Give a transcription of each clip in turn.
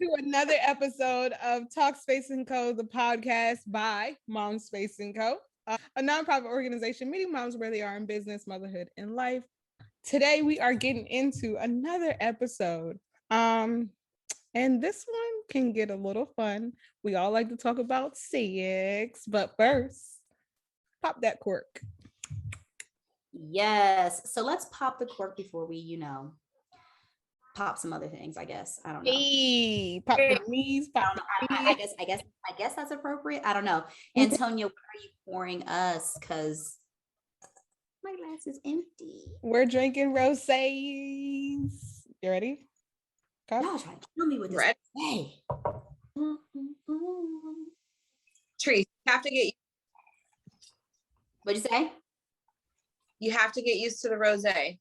to another episode of TalkSpace&Co, the podcast by MomSpace&Co, a nonprofit organization meeting moms where they are in business, motherhood, and life. Today we are getting into another episode. And this one can get a little fun. We all like to talk about sex, but first, pop that cork. Yes. So let's pop the cork before we, pop some other things, I guess. I don't know. Hey, pop the knees, pop the knees. I guess that's appropriate. I don't know. Antonia, what are you pouring us? Because my glass is empty. We're drinking rosés. You ready? Y'all trying to kill me with this. Hey. Trees, you have to get. What'd you say? You have to get used to the rosé.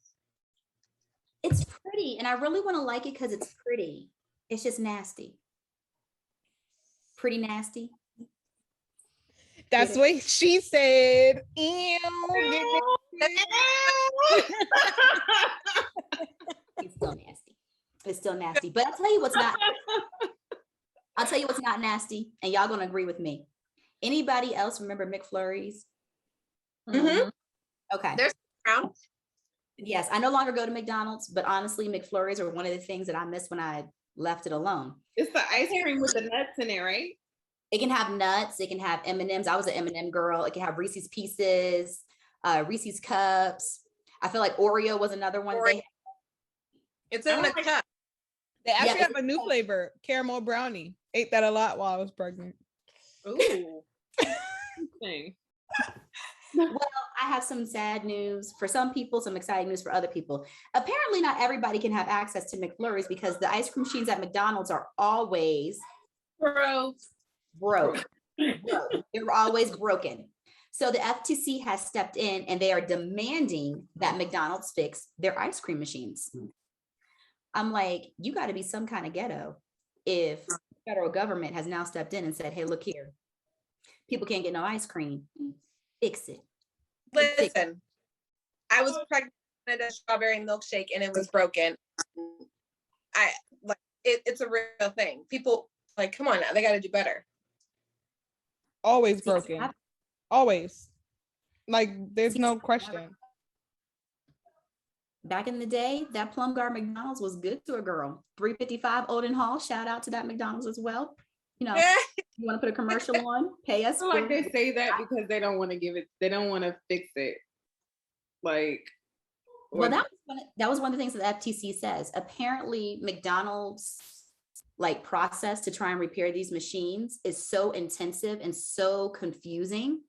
It's pretty, and I really want to like it because it's pretty. It's just nasty. Pretty nasty. That's what she said. Ew. It's still nasty. It's still nasty. But I'll tell you what's not. I'll tell you what's not nasty, and y'all gonna agree with me. Anybody else remember McFlurries? Mm-hmm. Okay. There's around. Yes, I no longer go to McDonald's, but honestly, McFlurries are one of the things that I miss when I left it alone. It's the ice cream with the nuts in it, right? It can have nuts. It can have M&Ms. I was an M&M girl. It can have Reese's Pieces, Reese's Cups. I feel like Oreo was another one. It's in the cup. They actually have a new flavor, caramel brownie. Ate that a lot while I was pregnant. Ooh. Well, I have some sad news for some people, some exciting news for other people. Apparently, not everybody can have access to McFlurries because the ice cream machines at McDonald's are always broke. They're always broken. So the FTC has stepped in and they are demanding that McDonald's fix their ice cream machines. I'm like, you got to be some kind of ghetto if the federal government has now stepped in and said, hey, look here. People can't get no ice cream. Fix it. Listen, I was pregnant with a strawberry milkshake and it was broken. It's a real thing. People like, come on now, they got to do better. Always broken. Always. Like, there's no question. Back in the day, that Plum Guard McDonald's was good to a girl. 355 Olden Hall. Shout out to that McDonald's as well. You want to put a commercial on, pay us. I feel like they say that because they don't want to give it, they don't want to fix it. Like, well, that was one of the things that the FTC says. Apparently, McDonald's process to try and repair these machines is so intensive and so confusing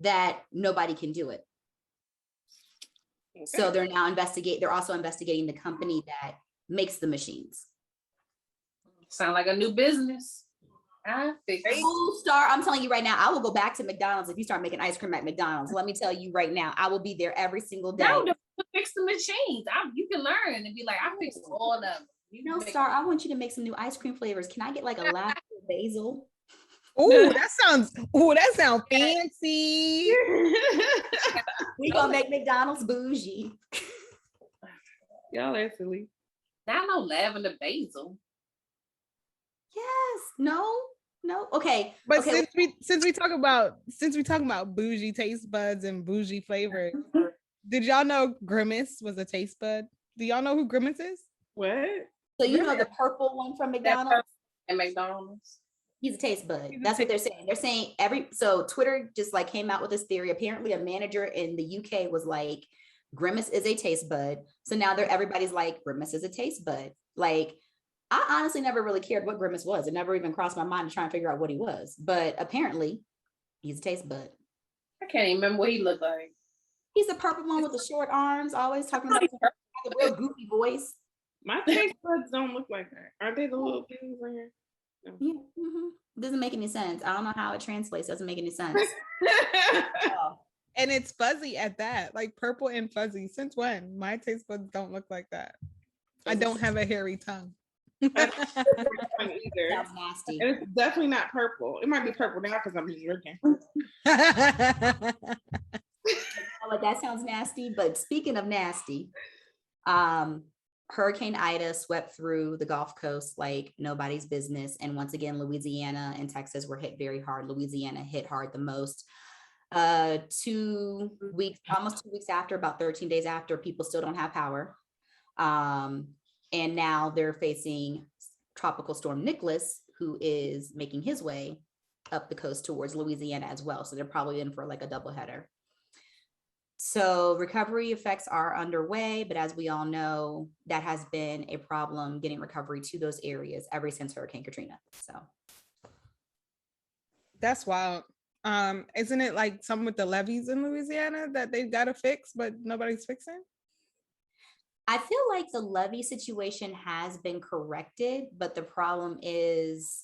that nobody can do it. Okay. So they're now they're also investigating the company that makes the machines. Sound like a new business. Star, I'm telling you right now, I will go back to McDonald's if you start making ice cream at McDonald's. Let me tell you right now, I will be there every single day. No, fix the machines. You can learn and be like, I fixed all of them. Star, I want you to make some new ice cream flavors. Can I get like a lavender basil? Oh, that sounds fancy. We gonna make McDonald's bougie. Y'all are silly. Not no lavender basil. Yes. No. Okay. But okay. since we talk about bougie taste buds and bougie flavors, did y'all know Grimace was a taste bud? Do y'all know who Grimace is? What? So you know the purple one from McDonald's? And McDonald's. He's a taste bud. That's what they're saying. They're saying so Twitter just came out with this theory. Apparently a manager in the UK was like, Grimace is a taste bud. So now everybody's like, Grimace is a taste bud. Like, I honestly never really cared what Grimace was. It never even crossed my mind to try and figure out what he was. But apparently he's a taste bud. I can't even remember what he looked like. He's the purple one with the short arms, always talking about a real goofy voice. My taste buds don't look like that. Aren't they the little things in here? No. Yeah. Mm-hmm. Doesn't make any sense. I don't know how it translates. Doesn't make any sense. And it's fuzzy at that, like purple and fuzzy. Since when? My taste buds don't look like that. I don't have a hairy tongue. Either. Sounds nasty. And it's definitely not purple. It might be purple now because I'm just drinking. That sounds nasty. But speaking of nasty, Hurricane Ida swept through the Gulf Coast like nobody's business. And once again, Louisiana and Texas were hit very hard. Louisiana hit hard the most. 2 weeks, almost 2 weeks after, about 13 days after, people still don't have power. And now they're facing Tropical Storm Nicholas, who is making his way up the coast towards Louisiana as well. So they're probably in for like a doubleheader. So recovery effects are underway, but as we all know, that has been a problem getting recovery to those areas ever since Hurricane Katrina. So that's wild. Isn't it like something with the levees in Louisiana that they've got to fix, but nobody's fixing? I feel like the levee situation has been corrected, but the problem is,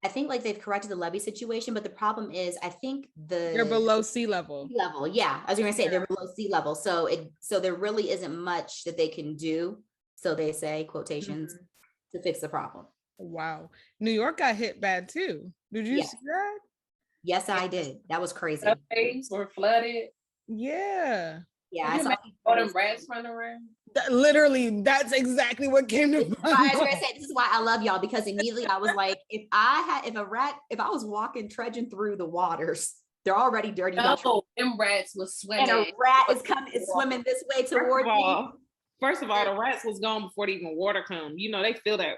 I think like they've corrected the levee situation, but the problem is, I think they're below sea level. Yeah, I was going to say they're below sea level, so there really isn't much that they can do. So they say quotations to fix the problem. Wow, New York got hit bad too. Did you see that? Yes, I did. That was crazy. Subways were flooded. Yeah. Yeah, I saw all them rats running around. Literally, that's exactly what came to mind. I was gonna say, this is why I love y'all, because immediately I was like, if I was walking, trudging through the waters, they're already dirty. No, them rats was swimming. And a rat is swimming this way towards me. First of all, the rats was gone before the even water come. You know, they feel that.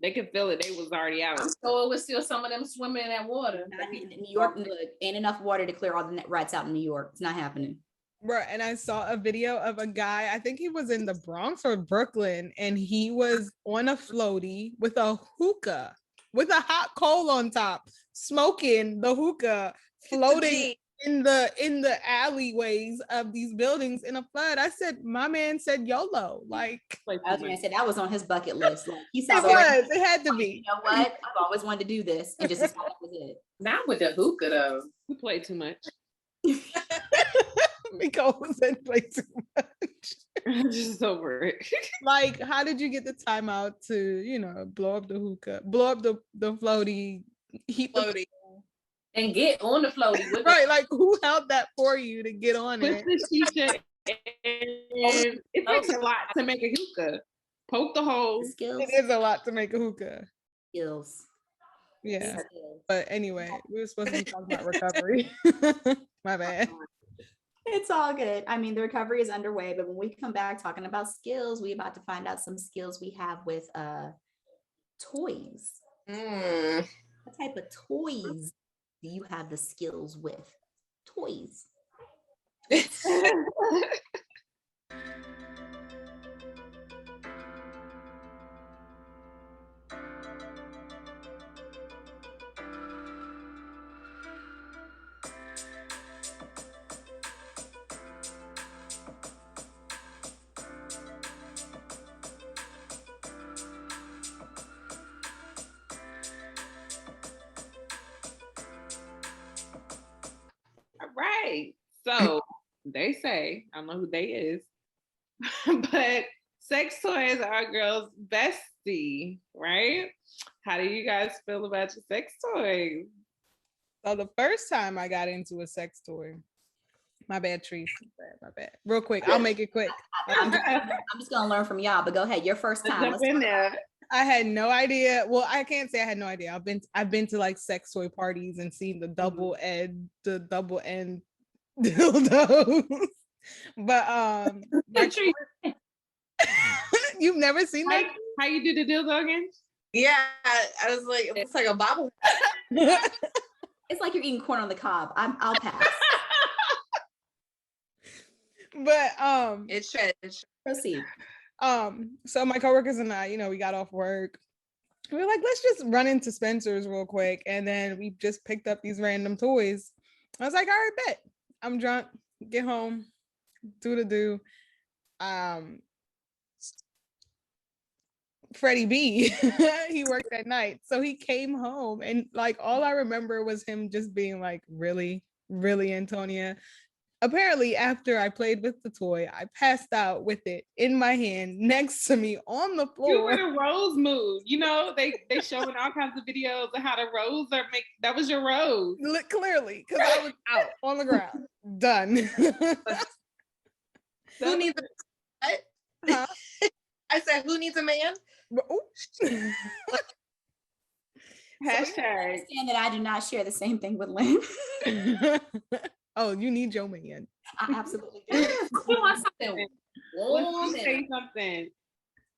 They could feel it. They was already out. So it was still some of them swimming in that water. In New York, look, ain't enough water to clear all the rats out in New York. It's not happening. Right, and I saw a video of a guy, I think he was in the Bronx or Brooklyn, and he was on a floaty with a hookah, with a hot coal on top, smoking the hookah, floating in the alleyways of these buildings in a flood. I said, my man said YOLO. Like, I was gonna say that was on his bucket list. Like, he saw it had to be. You know what? I've always wanted to do this, and just that was it. Not with the hookah though. We played too much. Because they play too much. I'm just over it. Like, how did you get the time out to, blow up the hookah, blow up the floaty, heat floaty, and get on the floaty? Right, like who held that for you to get on it? It takes a lot to make a hookah. Poke the hole. It is a lot to make a hookah. Skills. Yeah. Skills. But anyway, we were supposed to talk about recovery. My bad. It's all good. I mean, the recovery is underway, but when we come back talking about skills, we're about to find out some skills we have with toys. What type of toys do you have the skills with? Toys. Right. So they say, I don't know who they is, but sex toys are a girl's bestie, right? How do you guys feel about your sex toys? So the first time I got into a sex toy, my bad, Trees. My bad. Real quick, I'll make it quick. I'm just gonna learn from y'all, but go ahead. Your first time. I had no idea. Well, I can't say I had no idea. I've been to like sex toy parties and seen the double end dildos. But you've never seen that? How you do the dildo again? Yeah, I was like, it's like a bobble. It's like you're eating corn on the cob. I'll pass. But it's shredded. Proceed. So my coworkers and I, we got off work. We were like, let's just run into Spencer's real quick. And then we just picked up these random toys. I was like, all right, bet. I'm drunk, get home, do. Freddie B, he worked at night. So he came home and like all I remember was him just being like, really, really, Antonia. Apparently, after I played with the toy, I passed out with it in my hand next to me on the floor. You were the rose move. They showing all kinds of videos of how the rose are make. That was your rose. Clearly, because I was out on the ground. Done. Who needs I said, who needs a man? Hashtag. Understand that I do not share the same thing with Lynn. Oh, you need your man. I absolutely do. We want something. Let me say something.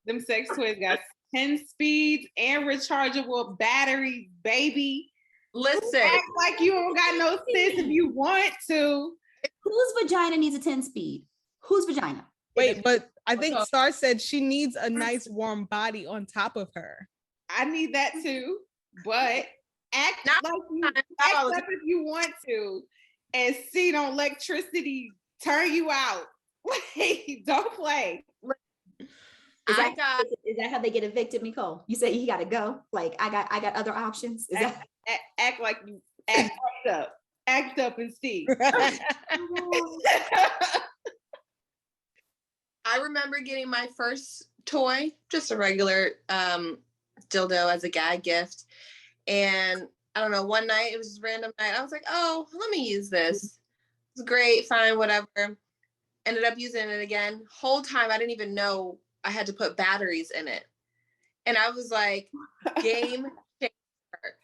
Them sex toys got 10 speeds and rechargeable batteries, baby. Listen. Act like you don't got no sense if you want to. Whose vagina needs a 10-speed? Whose vagina? Wait, but I think Star said she needs a nice warm body on top of her. I need that too, but act Not like you not act all the up if you want to, and see don't electricity turn you out. Like, don't play. Is that how they get evicted, Nicole? You say he got to go. Like I got other options. Is that Act like you act up and see. I remember getting my first toy, just a regular dildo as a gag gift. And I don't know, one night, it was just a random night. I was like, oh, let me use this. It's great, fine, whatever. Ended up using it again. Whole time, I didn't even know I had to put batteries in it. And I was like, game changer.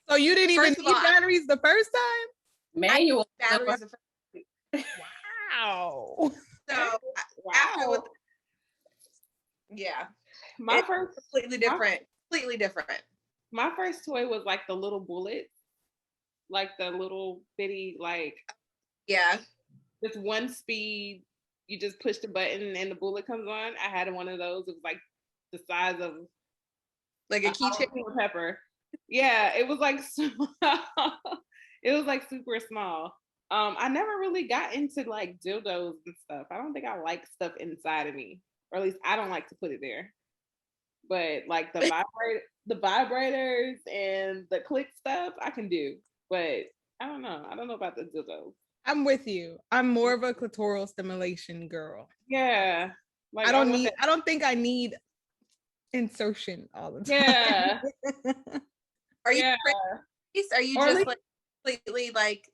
So you didn't even need batteries the first time? Manual batteries. Wow. So after with, yeah, my first completely different. My first toy was like the little bullets, like the little bitty, like just one speed. You just push the button and the bullet comes on. I had one of those. It was like the size of like a keychain pepper. Yeah, it was like small. It was like super small. I never really got into like dildos and stuff. I don't think I like stuff inside of me, or at least I don't like to put it there. But like the vibrators and the click stuff, I can do. But I don't know. I don't know about the dildos. I'm with you. I'm more of a clitoral stimulation girl. Yeah. Like I don't think I need insertion all the time. Yeah. Are you just like completely like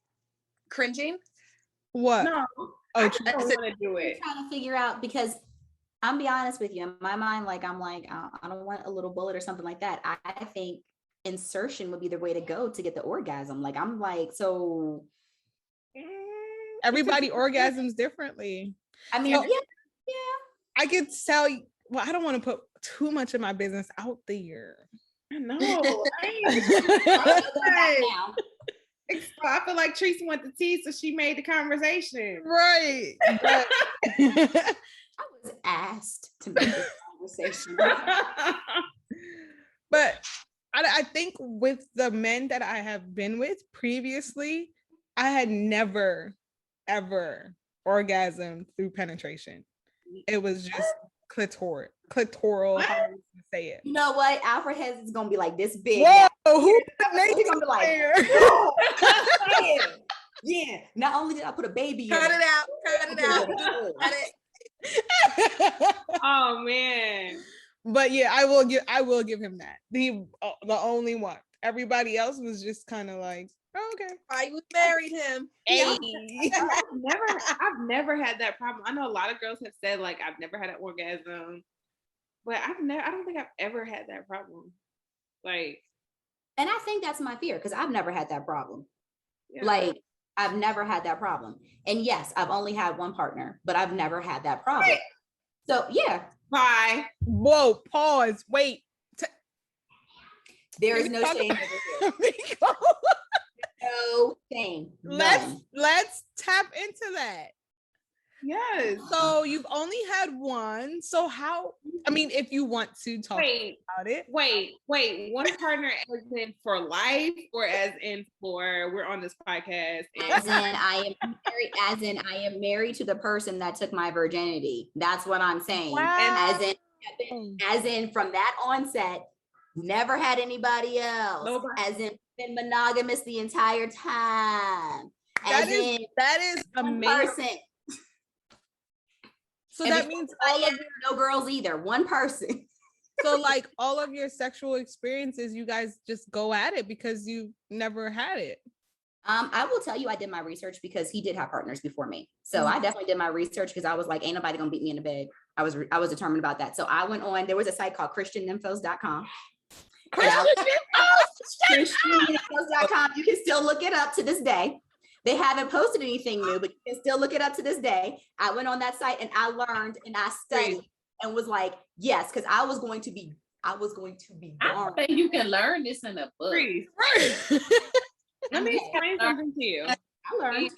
cringing? What? No. I just don't want to do it. I'm trying to figure out, because I'm be honest with you, in my mind, like I'm like, I don't want a little bullet or something like that. I think insertion would be the way to go to get the orgasm. Like I'm like, so everybody orgasms differently. I mean, so, yeah. I could tell you. Well, I don't want to put too much of my business out there. I know. I feel like Teresa went to tea, so she made the conversation. Right. I was asked to make this conversation. But I think with the men that I have been with previously, I had never, ever orgasmed through penetration. It was just clitoral. How do you say it? You know what? Alfred Hez is gonna be like this big. Whoa, who's gonna be like, yeah. Not only did I put a baby Cut in it out. Cut it. Oh man. But yeah, I will give him that. The only one. Everybody else was just kind of like, oh, okay. I married him. Hey. I've never had that problem. I know a lot of girls have said like I've never had an orgasm, but I don't think I've ever had that problem. Like, and I think that's my fear, because I've never had that problem. Yeah. Like I've never had that problem. And yes, I've only had one partner, but I've never had that problem. Right. So yeah. Bye. Whoa, pause. Wait. There is no shame over here. No shame. Let's tap into that. Yes. So you've only had one. So how, I mean, if you want to talk about it. Wait. One partner as in for life, or as in for we're on this podcast? As in I am married to the person that took my virginity. That's what I'm saying. Wow. As in from that onset, never had anybody else. Nobody. As in been monogamous the entire time. That is amazing. Person. So and that means all of no girls either. One person. So like all of your sexual experiences, you guys just go at it because you never had it. I will tell you, I did my research because he did have partners before me. So I definitely did my research because I was like, ain't nobody gonna beat me in the bed. I was determined about that. So I went on, there was a site called ChristianNymphos.com. ChristianNymphos.com. You can still look it up to this day. They haven't posted anything new, but you can still look it up to this day. I went on that site and I learned and I studied and was like, yes, because I was going to be I think you can learn this in a book. Let me explain something to you. I learned.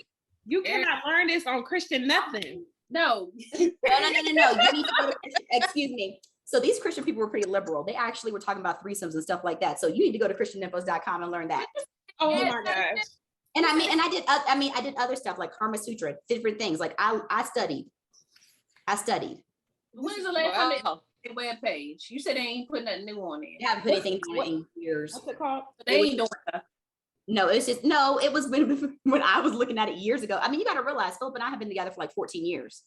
You cannot learn this on Christian nothing. No. No. You need to go to, excuse me. So these Christian people were pretty liberal. They actually were talking about threesomes and stuff like that. So you need to go to ChristianNymphos.com and learn that. Oh my gosh. And I did other stuff like Karma Sutra, different things. Like I studied. When's the last time they web page? You said they ain't putting nothing new on there. They haven't put anything new in years. What's it called? They ain't doing stuff. No, it was when I was looking at it years ago. I mean, you got to realize Philip and I have been together for like 14 years.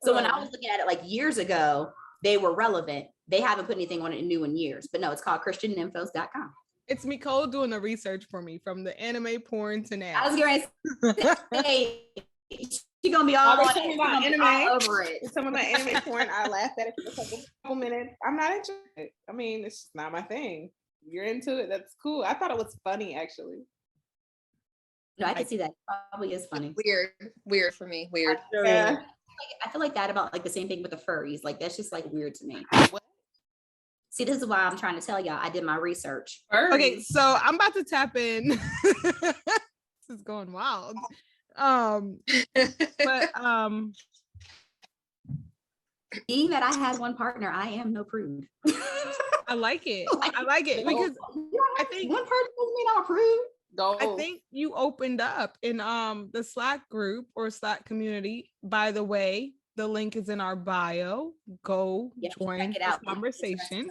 So when I was looking at it like years ago, they were relevant. They haven't put anything on it new in years, but no, it's called ChristianNymphos.com. It's Nicole doing the research for me from the anime porn to now. I was going to say, she's going to be all over it. Some of my anime porn, I laughed at it for a couple minutes. I'm not interested. I mean, it's just not my thing. You're into it. That's cool. I thought it was funny, actually. No, I can see that. Probably is funny. Weird for me. Weird. I feel like that about like the same thing with the furries. Like that's just like weird to me. What? See, this is why I'm trying to tell y'all. I did my research. Okay, so I'm about to tap in. This is going wild. Being that I had one partner, I am no prude. I like it. I like it because I think one person doesn't mean I'm a prude. I think you opened up in the Slack group or Slack community. By the way, the link is in our bio. Go join this conversation.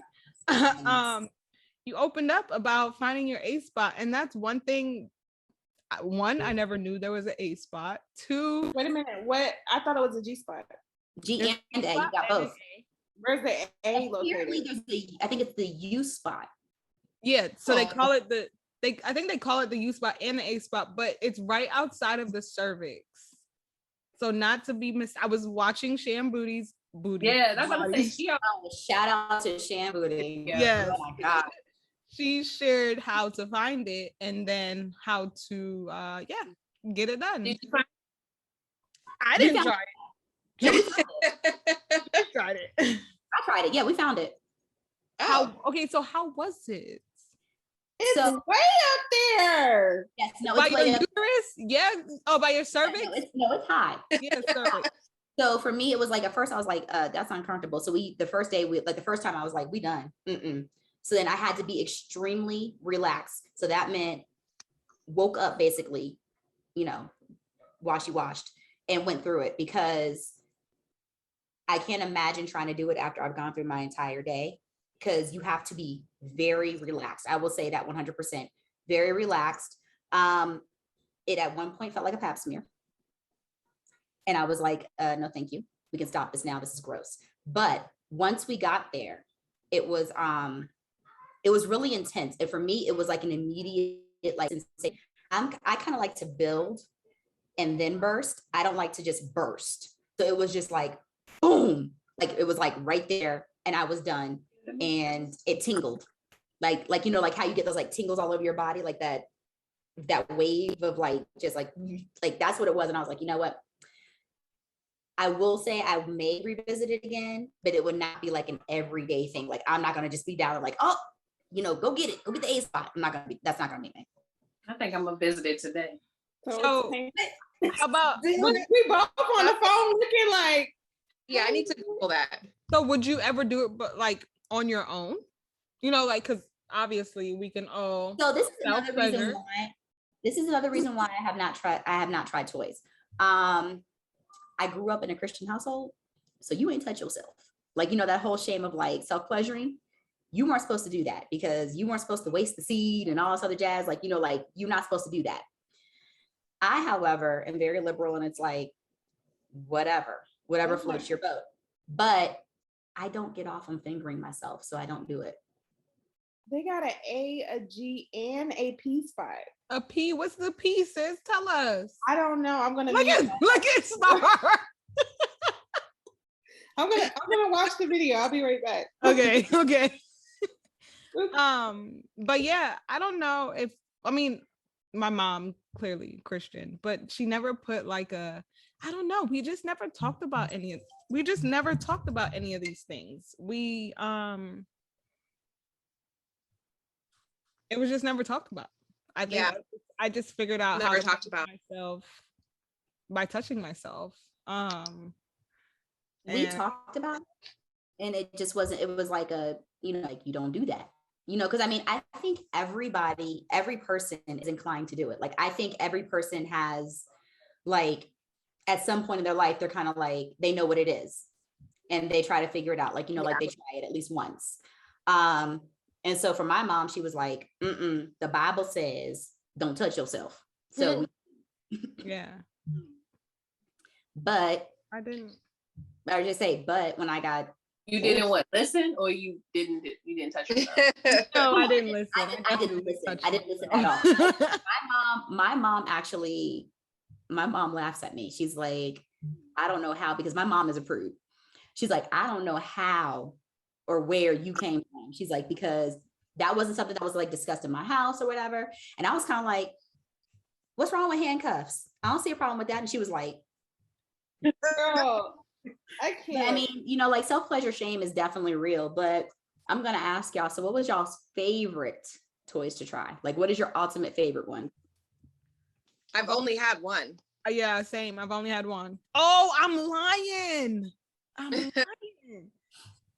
You opened up about finding your A spot, and that's one thing. One, I never knew there was an A spot. Two, wait a minute. What? I thought it was a G spot. G and A. You got both. Where's the A located? I think it's the U spot. Yeah. So they call it I think they call it the U spot and the A spot, but it's right outside of the cervix. So not to be I was watching Sham Booty's booty. Yeah, that's what I'm saying. Shout out to Sham Booty. Yeah. Oh my God. She shared how to find it and then how to get it done. Did you find I didn't try it. Yeah, I tried it. I tried it. Yeah, we found it. So how was it? It's way up there. Yes, no, by it's your uterus? Yeah. Oh, by your cervix? No, it's high. Yeah, cervix. So for me, it was like at first I was like, that's uncomfortable. So the first time I was like, we done. So then I had to be extremely relaxed. So that meant woke up basically, washed and went through it because I can't imagine trying to do it after I've gone through my entire day because you have to be very relaxed. I will say that 100%, very relaxed. It at one point felt like a pap smear. And I was like, no, thank you. We can stop this now. This is gross. But once we got there, it was really intense. And for me, it was like an immediate sensation. I kind of like to build and then burst. I don't like to just burst. So it was just like, boom, like it was like right there and I was done and it tingled. Like how you get those like tingles all over your body, like that wave of like, just like that's what it was. And I was like, you know what? I will say I may revisit it again, but it would not be like an everyday thing. Like I'm not going to just be down and like, oh, go get it. Go get the A spot. That's not going to be me. I think I'm going to visit it today. So how about we both on the phone looking like, yeah, I need to Google that. So would you ever do it, but like on your own, because obviously we can all. So this is another reason why I have not tried toys. I grew up in a Christian household, so you ain't touch yourself. Like, that whole shame of like self-pleasuring, you weren't supposed to do that because you weren't supposed to waste the seed and all this other jazz. Like, like you're not supposed to do that. I, however, am very liberal and it's like, whatever floats your boat. But I don't get off on fingering myself, so I don't do it. They got an A, a G, and a P spot. A P? What's the P, sis? Tell us. I don't know. I'm gonna look at Star. I'm gonna watch the video. I'll be right back. Okay. But yeah, I don't know if, I mean, my mom clearly Christian, but she never put like I don't know. We just never talked about any of these things. It was just never talked about. I think I just figured out how to talk about myself by touching myself. We talked about it, and it just wasn't, it was like like, you don't do that, because I mean, I think every person is inclined to do it. Like, I think every person has, like, at some point in their life, they're kind of like, they know what it is and they try to figure it out. Like, like they try it at least once. And so for my mom, she was like, the Bible says, don't touch yourself. So yeah. But I didn't. I just say, but when I got, you didn't listen, or you didn't touch yourself? No, I didn't listen. I didn't listen. I didn't listen at all. My mom laughs at me. She's like, I don't know how, because my mom is a prude. She's like, I don't know how or where you came from. She's like, because that wasn't something that was like discussed in my house or whatever. And I was kind of like, what's wrong with handcuffs? I don't see a problem with that. And she was like, girl, I can't. But I mean, like, self-pleasure shame is definitely real, but I'm going to ask y'all, so what was y'all's favorite toys to try? Like, what is your ultimate favorite one? I've only had one. Yeah, same. I've only had one. Oh, I'm lying.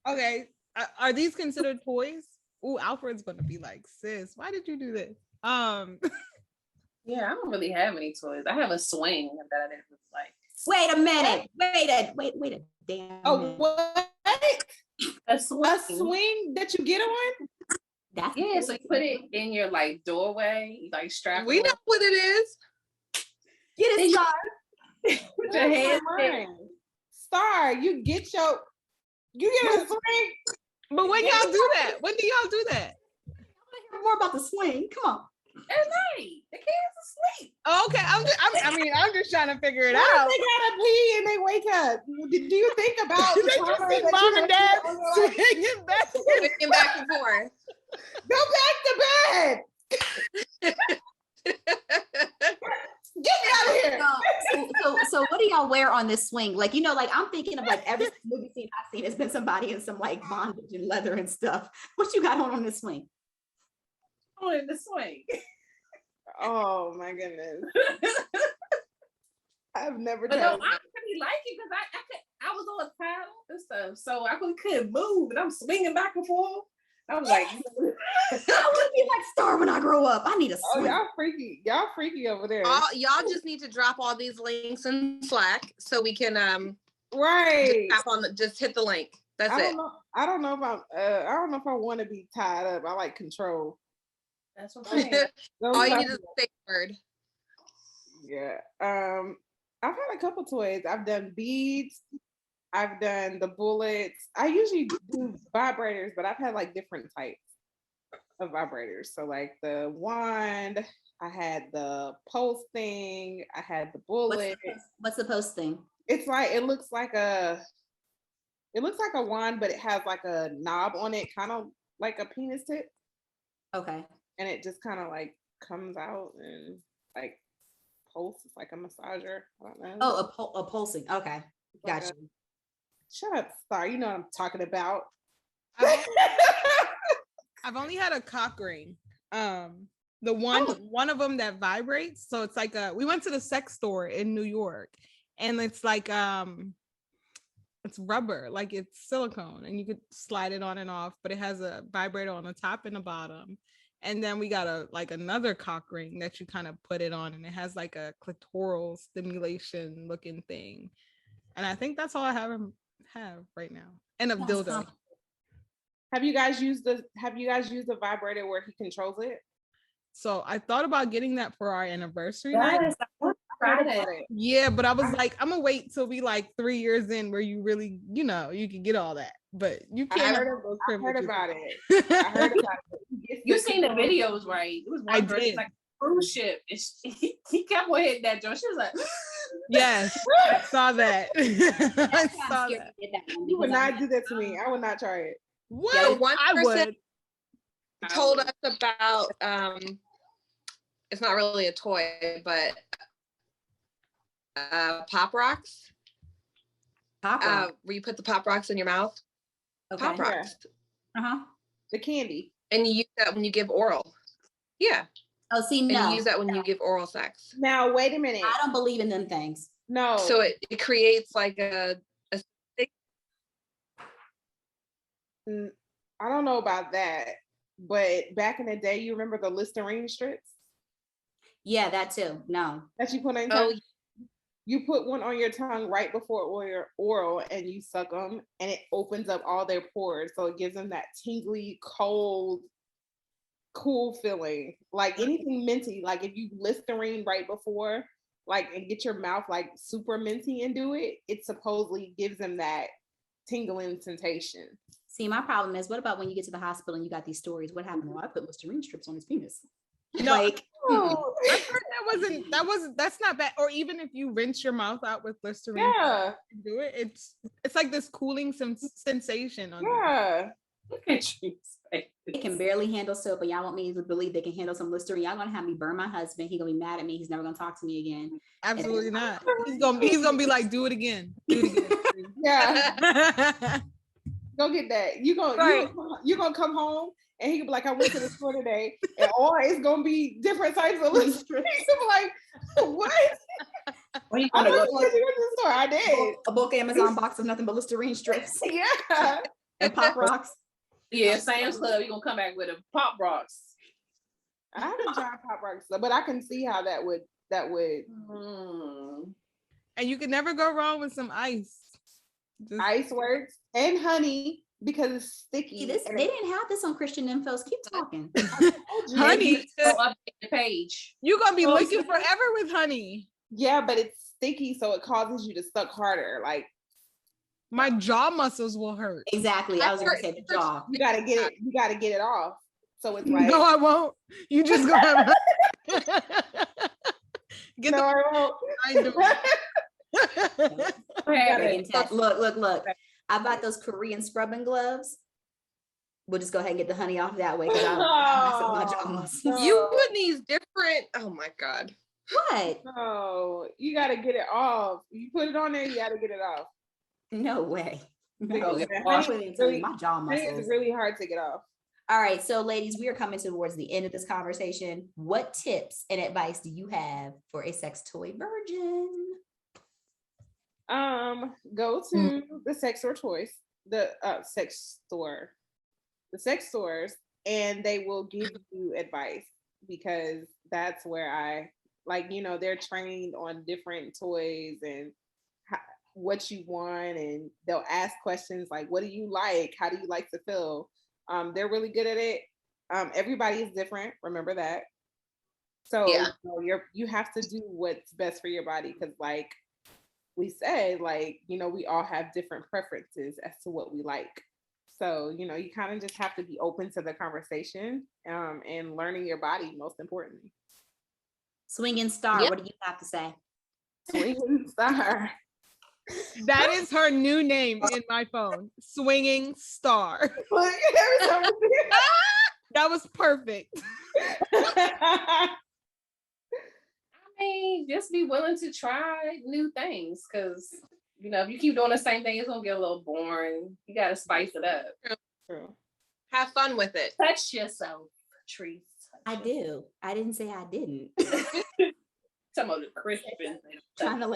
Okay. Are these considered toys? Ooh, Alfred's going to be like, sis, why did you do this? Yeah, I don't really have any toys. I have a swing that I didn't really like. Wait a minute. Wait a damn. Oh, what? A swing. A swing that you get on? That's so you put it in your like doorway, you like strap. We know what it is. Get it, Star. Put your hands in. Star, you get a swing. But when y'all do that? When do y'all do that? I want to hear more about the swing. Come on. At night, the kids asleep. Okay, I'm just trying to figure it What out. if they gotta pee and they wake up? Do you think about They just see mom and dad swinging back and forth? Go back to bed. Get me out of here. So what do y'all wear on this swing? Like, like, I'm thinking of like every movie scene I've seen has been somebody in some like bondage and leather and stuff. What you got on this swing? In the swing. Oh my goodness. I've never But tried. no, I really like it because I was on a paddle and stuff, so I really couldn't move, and I'm swinging back and forth. I was like, I want to be like Star when I grow up. I need a swing. Y'all freaky over there. Y'all just need to drop all these links in Slack so we can right. Just hit the link. That's it. I don't know if I want to be tied up. I like control. That's what I'm saying. All you need is a safe word. Yeah. I've had a couple toys. I've done beads. I've done the bullets. I usually do vibrators, but I've had like different types of vibrators. So like the wand, I had the pulse thing, I had the bullet. What's the pulse thing? It's like, it looks like a wand, but it has like a knob on it, kind of like a penis tip. Okay. And it just kind of like comes out and like pulses like a massager. I don't know. Oh, a pulsing. Okay. Gotcha. Shut up, Star. You know what I'm talking about. I've only had a cock ring. The one of them that vibrates. So it's like we went to the sex store in New York, and it's like it's rubber, like it's silicone, and you could slide it on and off, but it has a vibrator on the top and the bottom. And then we got another cock ring that you kind of put it on, and it has like a clitoral stimulation looking thing. And I think that's all I have right now. And a dildo. Have you guys used the vibrator where he controls it? So I thought about getting that for our anniversary Yes, night. it. Yeah, but I was like, I'm gonna wait till we like 3 years in where you really, you can get all that. But you can't. I heard about it. You seen the videos, right? It was one I person did. like cruise ship. He kept on hitting that joint. She was like, Yes, I saw that. I saw that. You would not do that to me. I would not try it. What? Yeah, one I person would. told us about it's not really a toy, but pop rocks. Where you put the pop rocks in your mouth. Okay. Pop rocks. The candy. And you use that when you give oral. Yeah. Oh, see, and no. you use that when you give oral sex. Now, wait a minute. I don't believe in them things. No. So it creates like a I don't know about that, but back in the day, you remember the Listerine strips? Yeah, that too. No. That you put on your tongue? You put one on your tongue right before your oral and you suck them and it opens up all their pores. So it gives them that tingly, cold, cool feeling. Like anything minty, like if you Listerine right before, like, and get your mouth like super minty and do it, it supposedly gives them that tingling sensation. See, my problem is, what about when you get to the hospital and you got these stories? What happened? Well, I put Listerine strips on his penis. No, like, that's not bad. Or even if you rinse your mouth out with Listerine, do it. It's like this cooling sensation. Yeah. Look at you. They can barely handle soap, and y'all want me to believe they can handle some Listerine. Y'all gonna have me burn my husband. He's gonna be mad at me. He's never gonna talk to me again. Absolutely not. He's gonna be like, do it again. Do it again. Yeah. Go get that. You're gonna come home and he can be like, I went to the store today, and all it's gonna be different types of Listerine. Like, what? When you gonna go to the store? I did. A bulk Amazon box of nothing but Listerine strips. Yeah. And pop rocks. Yeah, Sam's Club, you're gonna come back with a pop rocks. I haven't tried pop rocks, but I can see how that would. And you can never go wrong with some ice. Ice works, and honey, because it's sticky. They didn't have this on Christian Infos. Keep talking. Honey, update the page. You're gonna be licking forever with honey. Yeah, but it's sticky, so it causes you to suck harder. Like, my jaw muscles will hurt. Exactly. I was gonna say the jaw. You gotta get it. You gotta get it off. So it's like, no, I won't. You just gonna have I won't. Look. I bought those Korean scrubbing gloves. We'll just go ahead and get the honey off that way because I don't my jaw muscles. You put these different. Oh my god. What? No, you gotta get it off. You put it on there, you gotta get it off. No way. No, my jaw muscles. It's really hard to get off. All right, so ladies, we are coming towards the end of this conversation. What tips and advice do you have for a sex toy virgin? Go to the sex store toys, the sex stores, and they will give you advice, because that's where they're trained on different toys and what you want, and they'll ask questions like, what do you like? How do you like to feel? They're really good at it. Everybody is different. Remember that. So you have to do what's best for your body, because like we said, we all have different preferences as to what we like. So, you kind of just have to be open to the conversation and learning your body, most importantly. Swinging Star, what do you have to say? Swinging Star. That is her new name in my phone. Swinging Star. That was perfect. I mean, just be willing to try new things, because if you keep doing the same thing, it's gonna get a little boring. You gotta spice it up. True. Have fun with it. Touch yourself, Trees. I do. I didn't say I didn't. Some of the Christians trying to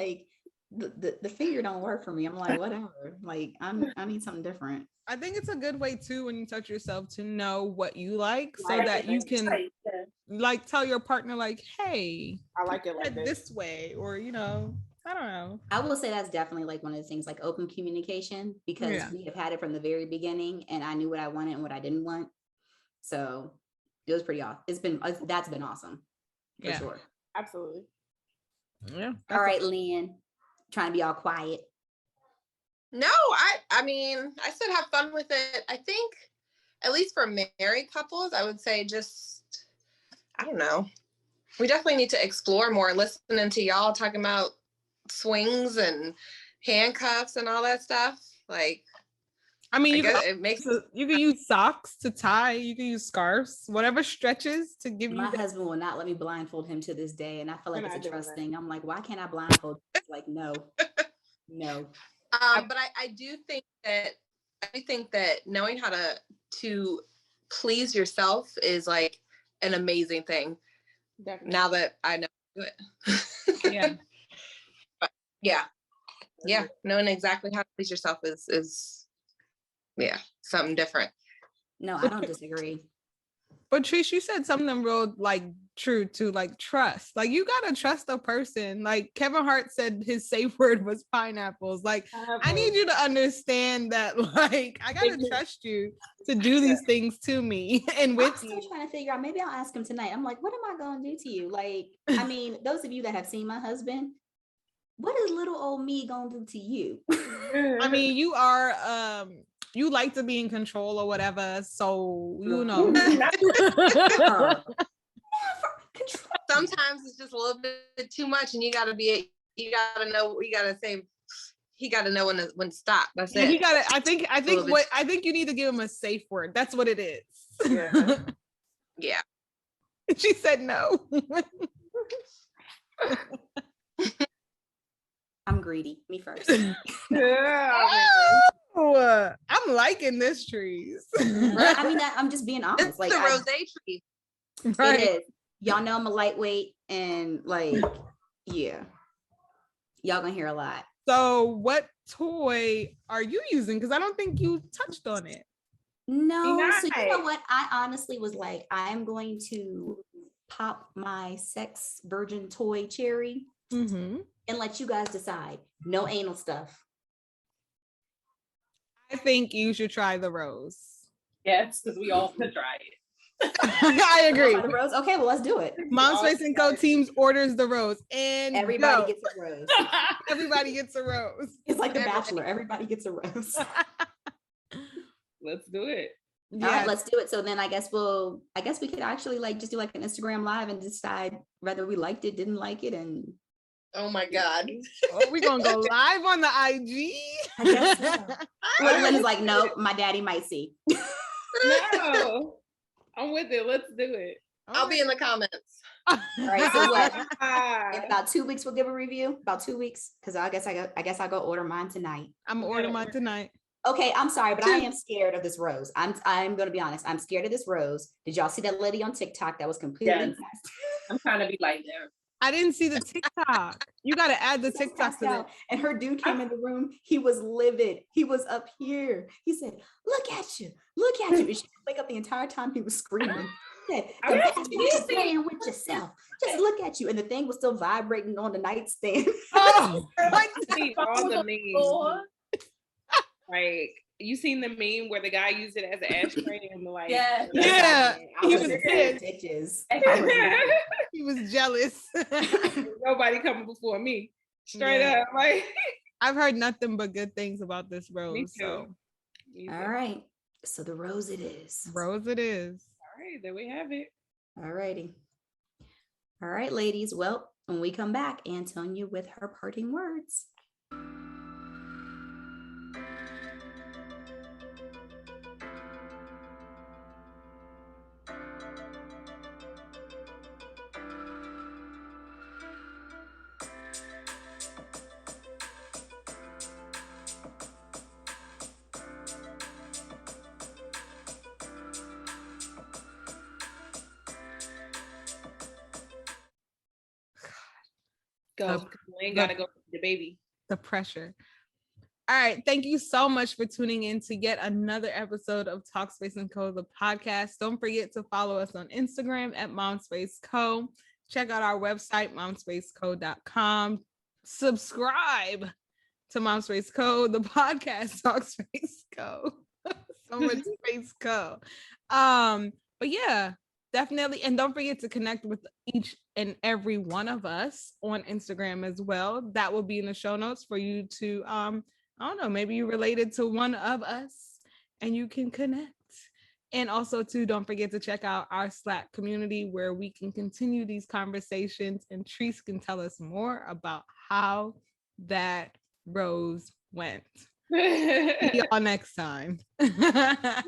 the finger don't work for me. I'm like, whatever. Like, I need something different. I think it's a good way too, when you touch yourself, to know what you like, so that you can tell your partner like, hey, I like it like this way, or I don't know. I will say that's definitely like one of the things, like open communication, because we have had it from the very beginning, and I knew what I wanted and what I didn't want. So it was pretty awesome. That's been awesome for sure. Absolutely. Yeah. All right, Lynn, trying to be all quiet. No, I mean, I said have fun with it. I think, at least for married couples, I would say I don't know. We definitely need to explore more. Listening to y'all talking about swings and handcuffs and all that stuff. Like, I mean, you can use socks to tie. You can use scarves, whatever stretches to give you. My husband will not let me blindfold him to this day, and I feel like it's a trust thing. I'm like, why can't I blindfold? Like, no. But I do think that knowing how to please yourself is like an amazing thing. Definitely. Now that I know it. Yeah. But yeah, knowing exactly how to please yourself is something different. No, I don't disagree. But Trish, you said something real like true to like trust. Like you gotta trust a person. Like Kevin Hart said his safe word was pineapples. Like I need you to understand that like I gotta trust you to do these things to me and with I'm still trying to figure out, maybe I'll ask him tonight. I'm like, what am I gonna do to you? Like, I mean, those of you that have seen my husband, what is little old me gonna do to you? I mean, you are you like to be in control or whatever, so you know. Sometimes it's just a little bit too much, and you gotta know when to stop. That's it. I think you need to give him a safe word. That's what it is. Yeah. Yeah. She said no. I'm greedy. Me first. Oh, I'm liking this trees. I mean, I'm just being honest. It's like the rose tree. Right. It is. Y'all know I'm a lightweight, and like, yeah, y'all gonna hear a lot. So, what toy are you using? Because I don't think you touched on it. No, so you know what? I honestly was like, I am going to pop my sex virgin toy cherry and let you guys decide. No anal stuff. I think you should try the rose. Yes, because we all could try it. I agree. The rose. Okay, well, let's do it. MomSpace&Co teams orders the rose, and everybody gets a rose. Everybody gets a rose. It's like The Bachelor. Everybody gets a rose. Let's do it. All right, let's do it. So then I guess we could actually like just do like an Instagram live and decide whether we liked it, didn't like it, and oh my God. Oh, we gonna go live on the IG? I guess so. Lynn's like, no, my daddy might see. No, I'm with it. Let's do it. I'll be in the comments. All right. So what? In about 2 weeks, we'll give a review. About 2 weeks, because I guess I'll go order mine tonight. I'm gonna order mine tonight. Okay, I'm sorry, but I am scared of this rose. I'm gonna be honest. I'm scared of this rose. Did y'all see that lady on TikTok that was completely? Yes. I'm trying to be like there. I didn't see the TikTok. You got to add the TikTok to that. And her dude came in the room. He was livid. He was up here. He said, "Look at you, look at you." And she didn't wake up the entire time. He was screaming. He said, "You're playing with yourself. Just look at you." And the thing was still vibrating on the nightstand. Oh, like all the memes. Like, you seen the meme where the guy used it as an ashtray and like, yeah. He was bitches. He was jealous. Nobody coming before me. Straight up, like I've heard nothing but good things about this rose. Me too. So. All right, so the rose it is. Rose it is. All right, there we have it. All righty. All right, ladies. Well, when we come back, Antonia with her parting words. Go. We ain't gotta go with the baby. The pressure. All right. Thank you so much for tuning in to yet another episode of TalkSpace&Co, the podcast. Don't forget to follow us on Instagram at MomSpace&Co. Check out our website, MomSpace&Co.com. Subscribe to MomSpace&Co, the podcast, TalkSpace&Co. So much space co. But yeah, definitely. And don't forget to connect with each and every one of us on Instagram as well. That will be in the show notes for you to, I don't know, maybe you're related to one of us and you can connect. And also too, don't forget to check out our Slack community where we can continue these conversations and Treese can tell us more about how that Rose went. See y'all next time. Bye.